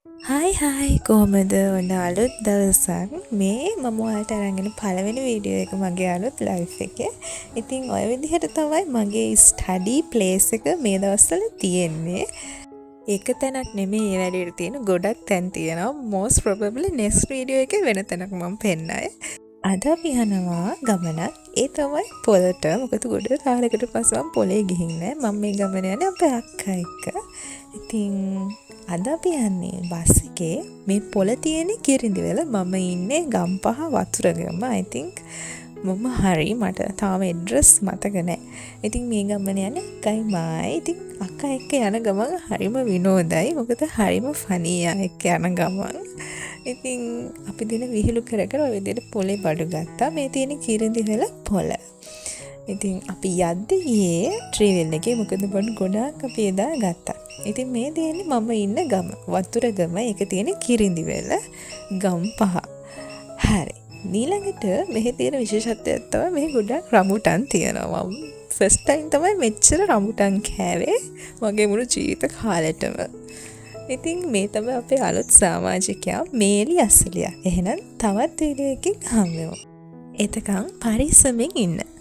හයි කොහොමද ඔන්න අලුත් දවසක් මේ මම ඔයාලට අරගෙන පළවෙනි වීඩියෝ එක මගේ අලුත් ලයිෆ් එකේ. ඉතින් ඔය විදිහට තමයි මගේ ස්ටඩි ප්ලේස් එක මේ දවස්වල තියෙන්නේ. එක තැනක් නෙමෙයි ඒ වැඩේට තියෙන ගොඩක් තැන් තියෙනවා. most probably next වීඩියෝ එකේ වෙන තැනක් මම පෙන්නයි. අද අපි යනවා ගමනක්. ඒ තමයි පොළට. මොකද ගොඩ කාලයකට පස්සේ මම පොළේ ගිහින් නැහැ. මම මේ ගමන යන්නේ අපේ අක්කා එක්ක. ඉතින් අද අපි යන්නේ බස් එකේ. මේ පොළ තියෙන්නේ කිරිඳිවැල. මම ඉන්නේ ගම්පහ වතුරගම. I think මම හරි මට තාම ඇඩ්‍රස් මතක නැහැ. ඉතින් මේ ගමන යන්නේ අක්කයි මායි. ඉතින් අක්කා එක්ක යන ගමන් හරිම විනෝදයි. මොකද හරිම ෆනි එක්ක යන ගමන්. ඉතින් අපි දින විහිළු කර කර ඔය විදිහට පොලේ බඩු ගත්තා. මේ තියෙන කිරිඳිවැල පොළ. ඉතින් අපි යද්දි ගියේ ට්‍රේවල් එකේ. මොකද බඩු ගොඩාක් අපි එදා ගත්තා. ඉතින් මේ තියෙන්නේ මම ඉන්න ගම. වතුරගම. ඒක තියෙන කිරිඳිවැල ගම්පහ. හරි. ඊළඟට මෙහි තියෙන විශේෂත්වයක් තමයි මෙහි ගොඩක් රඹුටන් තියෙනවා. මම ෆස්ට් ටයිම් තමයි මෙච්චර රඹුටන් කෑවේ මගේ මුළු ජීවිත කාලෙටම. ඉතින් මේ තමයි අපේ අලුත් සමාජිකයා මේලි අසලියා. එහෙනම් තවත් වීඩියෝ එකකින් හම්බෙමු. එතකන් පරිස්සමෙන් ඉන්න.